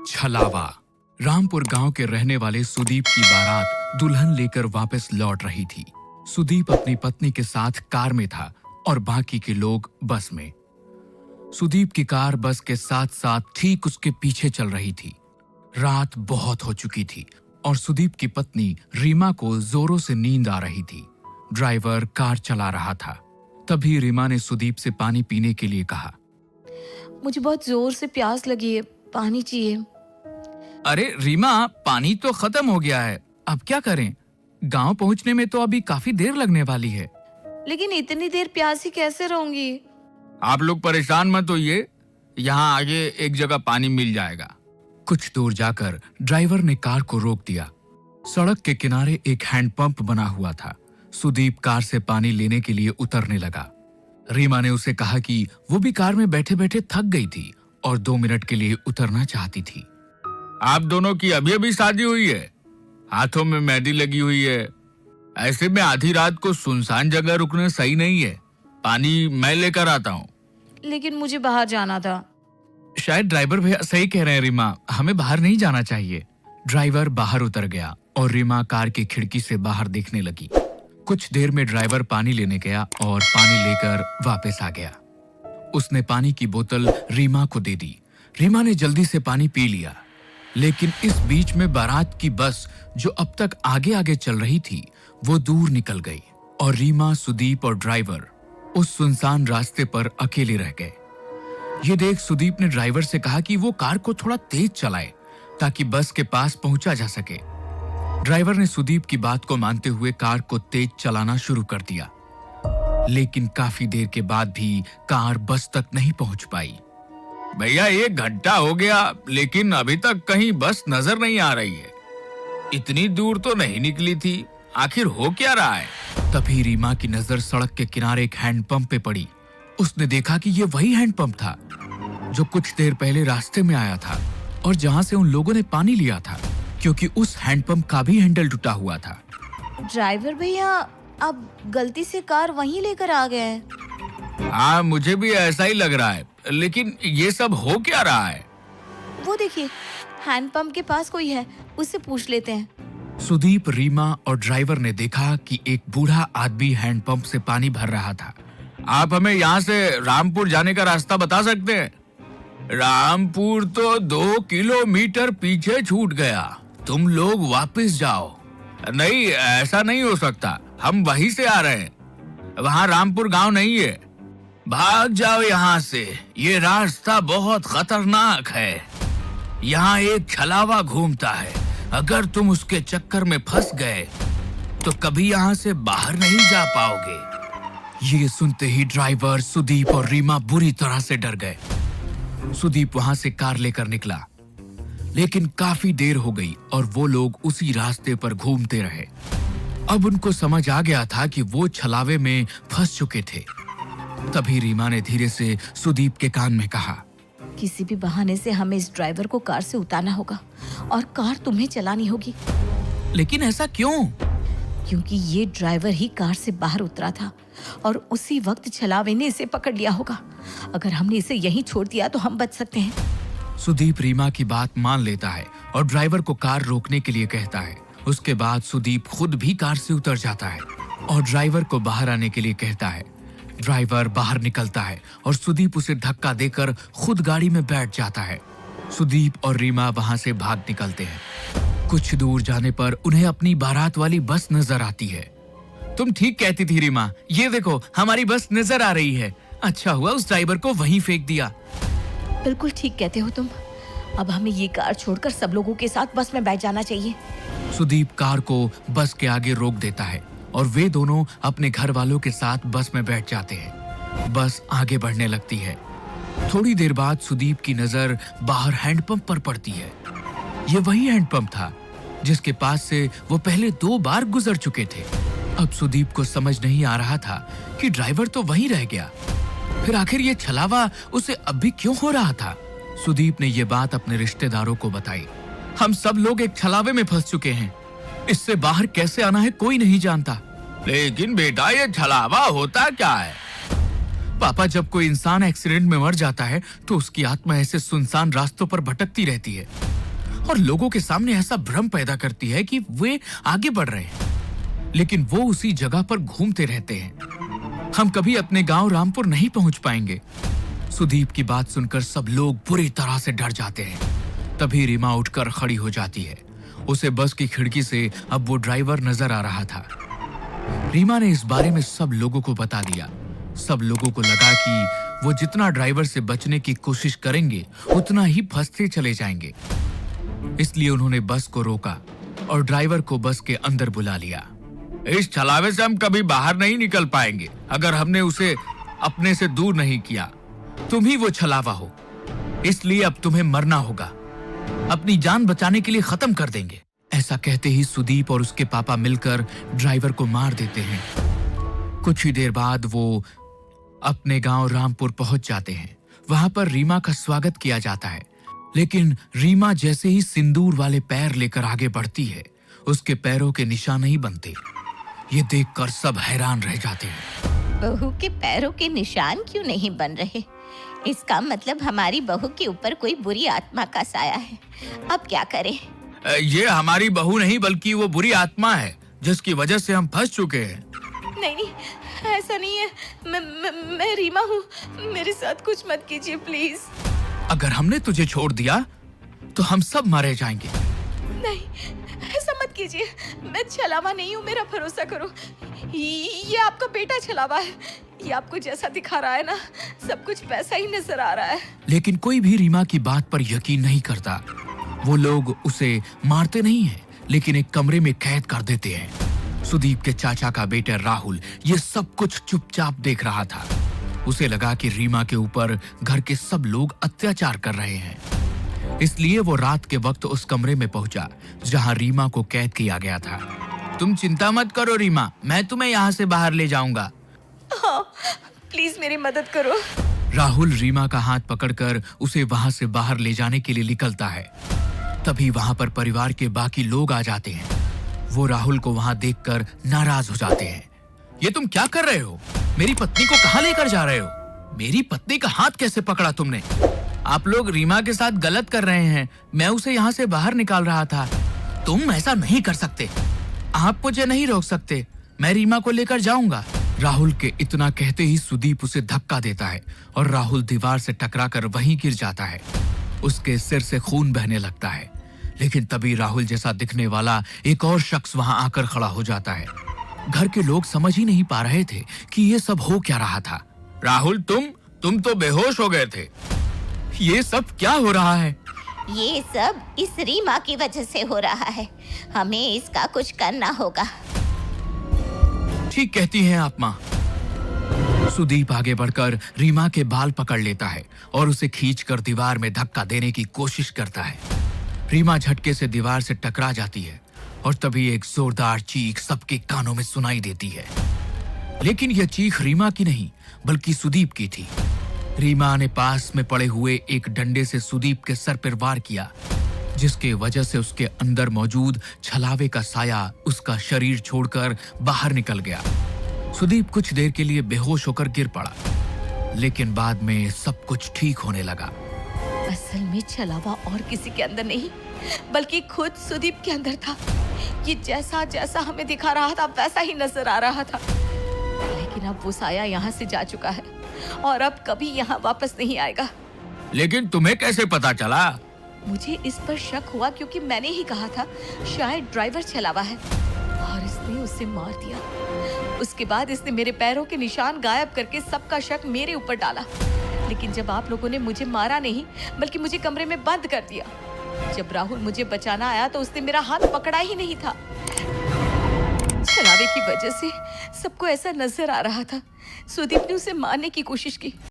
छलावा। रामपुर गांव के रहने वाले सुदीप की बारात दुल्हन लेकर वापस लौट रही थी। सुदीप अपनी पत्नी के साथ कार में था और बाकी के लोग बस में। सुदीप की कार बस के साथ साथ ठीक उसके पीछे चल रही थी। रात बहुत हो चुकी थी और सुदीप की पत्नी रीमा को जोरों से नींद आ रही थी। ड्राइवर कार चला रहा था। तभी रीमा ने सुदीप से पानी पीने के लिए कहा। मुझे बहुत जोर से प्यास लगी है, पानी चाहिए। अरे रीमा, पानी तो खत्म हो गया है, अब क्या करें? गांव पहुंचने में तो अभी काफी देर लगने वाली है। लेकिन इतनी देर प्यासी कैसे रहूंगी? आप लोग परेशान मत होइए, यहाँ आगे एक जगह पानी मिल जाएगा। कुछ दूर जाकर ड्राइवर ने कार को रोक दिया। सड़क के किनारे एक हैंडपंप बना हुआ था। सुदीप कार से पानी लेने के लिए उतरने लगा। रीमा ने उसे कहा कि वो भी कार में बैठे बैठे थक गई थी और 2 मिनट के लिए उतरना चाहती थी। आप दोनों की अभी अभी शादी हुई है, हाथों में मेहंदी लगी हुई है, ऐसे में आधी रात को सुनसान जगह रुकना सही नहीं है। पानी मैं लेकर आता हूँ। लेकिन मुझे बाहर जाना था। शायद ड्राइवर भैया सही कह रहे हैं रीमा, हमें बाहर नहीं जाना चाहिए। ड्राइवर बाहर उतर गया और रीमा कार की खिड़की से बाहर देखने लगी। कुछ देर में ड्राइवर पानी लेने गया और पानी लेकर वापस आ गया। उसने पानी की बोतल रीमा को दे दी। रीमा ने जल्दी से पानी पी लिया। लेकिन इस बीच में बारात की बस जो अब तक आगे आगे चल रही थी वो दूर निकल गई और रीमा, सुदीप और ड्राइवर उस सुनसान रास्ते पर अकेले रह गए। ये देख सुदीप ने ड्राइवर से कहा कि वो कार को थोड़ा तेज चलाए ताकि बस के पास पहुंचा जा सके। ड्राइवर ने सुदीप की बात को मानते हुए कार को तेज चलाना शुरू कर दिया। लेकिन काफी देर के बाद भी कार बस तक नहीं पहुंच पाई। भैया 1 घंटा हो गया लेकिन अभी तक कहीं बस नजर नहीं आ रही है। इतनी दूर तो नहीं निकली थी, आखिर हो क्या रहा है? तभी रीमा की नजर सड़क के किनारे एक हैंडपंप पे पड़ी। उसने देखा कि ये वही हैंडपंप था जो कुछ देर पहले रास्ते में आया था और जहां से उन लोगों ने पानी लिया था, क्योंकि उस हैंडपंप का भी हैंडल टूटा हुआ था। ड्राइवर भैया, आप गलती से कार वहीं लेकर आ गए हैं। हाँ, मुझे भी ऐसा ही लग रहा है, लेकिन ये सब हो क्या रहा है? वो देखिए, हैंडपंप के पास कोई है, उससे पूछ लेते हैं। सुदीप, रीमा और ड्राइवर ने देखा कि एक बूढ़ा आदमी हैंडपंप से पानी भर रहा था। आप हमें यहाँ से रामपुर जाने का रास्ता बता सकते हैं? रामपुर तो 2 किलोमीटर पीछे छूट गया, तुम लोग वापस जाओ। नहीं, ऐसा नहीं हो सकता, हम वहीं से आ रहे हैं, वहाँ रामपुर गांव नहीं है। भाग जाओ यहाँ से, ये रास्ता बहुत खतरनाक है। यहाँ एक छलावा घूमता है, अगर तुम उसके चक्कर में फंस गए तो कभी यहाँ से बाहर नहीं जा पाओगे। ये सुनते ही ड्राइवर, सुदीप और रीमा बुरी तरह से डर गए। सुदीप वहां से कार लेकर निकला, लेकिन काफी देर हो गई और वो लोग उसी रास्ते पर घूमते रहे। अब उनको समझ आ गया था कि वो छलावे में फंस चुके थे। तभी रीमा ने धीरे से सुदीप के कान में कहा, किसी भी बहाने से हमें इस ड्राइवर को कार से उतारना होगा और कार तुम्हें चलानी होगी। लेकिन ऐसा क्यों? क्योंकि ये ड्राइवर ही कार से बाहर उतरा था और उसी वक्त छलावे ने इसे पकड़ लिया होगा। अगर हमने इसे यहीं छोड़ दिया तो हम बच सकते हैं। सुदीप रीमा की बात मान लेता है और ड्राइवर को कार रोकने के लिए कहता है। उसके बाद सुदीप खुद भी कार से उतर जाता है और ड्राइवर को बाहर आने के लिए कहता है। ड्राइवर बाहर निकलता है और सुदीप उसे धक्का देकर खुद गाड़ी में बैठ जाता है। सुदीप और रीमा वहां से भाग निकलते हैं। कुछ दूर जाने पर उन्हें अपनी बारात वाली बस नजर आती है। तुम ठीक कहती थी रीमा, ये देखो हमारी बस नजर आ रही है। अच्छा हुआ उस ड्राइवर को वहीं फेंक दिया। बिल्कुल ठीक कहते हो तुम। अब हमें ये कार छोड़कर सब लोगों के साथ बस में बैठ जाना चाहिए। सुदीप कार को बस के आगे रोक देता है और वे दोनों अपने घर वालों के साथ बस में बैठ जाते हैं। बस आगे बढ़ने लगती है। थोड़ी देर बाद सुदीप की नजर बाहर हैंडपंप पर पड़ती है। ये वही हैंडपंप था जिसके पास से वो पहले 2 बार गुजर चुके थे। अब सुदीप को समझ नहीं आ रहा था कि ड्राइवर तो वहीं रह गया, फिर आखिर ये छलावा उसे अब भी क्यों हो रहा था? सुदीप ने ये बात अपने रिश्तेदारों को बताई। हम सब लोग एक छलावे में फंस चुके हैं, इससे बाहर कैसे आना है कोई नहीं जानता। लेकिन बेटा, ये छलावा होता क्या है? पापा, जब कोई इंसान एक्सीडेंट में मर जाता है तो उसकी आत्मा ऐसे सुनसान रास्तों पर भटकती रहती है। और लोगों के सामने ऐसा भ्रम पैदा करती है कि वे आगे बढ़ रहे हैं, लेकिन वो उसी जगह पर घूमते रहते हैं। हम कभी अपने गांव रामपुर नहीं पहुंच पाएंगे। सुदीप की बात सुनकर सब लोग बुरी तरह से डर जाते हैं। तभी रीमा उठकर खड़ी हो जाती है। उसे बस की खिड़की से अब वो ड्राइवर नजर आ रहा था। रीमा ने इस बारे में सब लोगों को बता दिया। सब लोगों को लगा कि वो जितना ड्राइवर से बचने की कोशिश करेंगे उतना ही फंसते चले जाएंगे। इसलिए उन्होंने बस को रोका और ड्राइवर को बस के अंदर बुला लिया। इस छलावे से हम कभी बाहर नहीं निकल पाएंगे अगर हमने उसे अपने से दूर नहीं किया। तुम ही वो छलावा हो, इसलिए अब तुम्हें मरना होगा। अपनी जान बचाने के लिए खत्म कर देंगे। ऐसा कहते ही सुदीप और उसके पापा मिलकर ड्राइवर को मार देते हैं। कुछ ही देर बाद वो अपने गांव रामपुर पहुंच जाते हैं। वहां पर रीमा का स्वागत किया जाता है, लेकिन रीमा जैसे ही सिंदूर वाले पैर लेकर आगे बढ़ती है, उसके पैरों के निशान नहीं बनते। ये देखकर सब हैरान रह जाते हैं। बहू के पैरों के निशान क्यों नहीं बन रहे? इसका मतलब हमारी बहू के ऊपर कोई बुरी आत्मा का साया है। अब क्या करें? ये हमारी बहू नहीं बल्कि वो बुरी आत्मा है जिसकी वजह से हम फंस चुके हैं। नहीं, ऐसा नहीं है। मैं रीमा हूँ। मेरे साथ कुछ मत कीजिए प्लीज। अगर हमने तुझे छोड़ दिया तो हम सब मारे जाएंगे। नहीं, ऐसा मत कीजिए। मैं छलावा नहीं हूँ, मेरा भरोसा करो। ये आपका बेटा छलावा है। ये आपको जैसा दिखा रहा है ना, सब कुछ पैसा ही नजर आ रहा है। लेकिन कोई भी रीमा की बात पर यकीन नहीं करता। वो लोग उसे मारते नहीं हैं, लेकिन एक कमरे में कैद कर देते हैं। सुदीप के चाचा का बेटा राहुल ये सब कुछ चुपचाप देख रहा था। उसे लगा कि रीमा के ऊपर घर के सब लोग अत्याचार कर रहे हैं। इसलिए वो रात के वक्त उस कमरे में पहुंचा जहां रीमा को कैद किया गया था। तुम चिंता मत करो रीमा, मैं तुम्हें यहाँ से बाहर ले जाऊंगा। हाँ, प्लीज मेरी मदद करो। राहुल रीमा का हाथ पकड़कर उसे वहां से बाहर ले जाने के लिए निकलता है। तभी वहां पर परिवार के बाकी लोग आ जाते हैं। वो राहुल को वहां देखकर नाराज हो जाते हैं। ये तुम क्या कर रहे हो? मेरी पत्नी को कहां लेकर जा रहे हो? मेरी पत्नी का हाथ कैसे पकड़ा तुमने? आप लोग रीमा के साथ गलत कर रहे हैं। मैं उसे यहाँ से बाहर निकाल रहा था। तुम ऐसा नहीं कर सकते। आप मुझे नहीं रोक सकते। मैं रीमा को लेकर जाऊंगा। राहुल के इतना कहते ही सुदीप उसे धक्का देता है और राहुल दीवार से टकराकर वहीं गिर जाता है। उसके सिर से खून बहने लगता है। लेकिन तभी राहुल जैसा दिखने वाला एक और शख्स वहां आकर खड़ा हो जाता है। घर के लोग समझ ही नहीं पा रहे थे कि ये सब हो क्या रहा था। राहुल, तुम तो बेहोश हो गए थे। ये सब क्या हो रहा है? ये सब इस रीमा की वजह से हो रहा है। हमें इसका कुछ करना होगा। ठीक कहती हैं आप माँ। सुदीप आगे बढ़कर रीमा के बाल पकड़ लेता है और उसे खींचकर दीवार में धक्का देने की कोशिश करता है। रीमा झटके से दीवार से टकरा जाती है और तभी एक जोरदार चीख सबके कानों में सुनाई देती है। लेकिन यह चीख रीमा की नहीं बल्कि सुदीप की थी। रीमा ने पास में पड़े हुए एक डंडे से सुदीप के सर पर वार किया, जिसके वजह से उसके अंदर मौजूद छलावे का साया उसका शरीर छोड़कर बाहर निकल गया। सुदीप कुछ देर के लिए बेहोश होकर गिर पड़ा, लेकिन बाद में सब कुछ ठीक होने लगा। असल में छलावा और किसी के अंदर नहीं बल्कि खुद सुदीप के अंदर था। ये जैसा जैसा हमें दिखा रहा था वैसा ही नजर आ रहा था। लेकिन अब वो साया यहाँ से जा चुका है और अब कभी यहाँ वापस नहीं आएगा। लेकिन तुम्हें कैसे पता चला? मुझे इस पर शक हुआ क्योंकि मैंने ही कहा था शायद ड्राइवर छलावा है और इसने उसे मार दिया। उसके बाद इसने मेरे पैरों के निशान गायब करके सबका शक मेरे ऊपर डाला। लेकिन जब आप लोगों ने मुझे मारा नहीं बल्कि मुझे कमरे में बंद कर दिया। जब राहुल मुझे बचाना आया तो उसने मेरा हाथ पकड़ा ही नहीं था। छलावे की वजह से सबको ऐसा नजर आ रहा था। सुदीप ने उसे मारने की कोशिश की।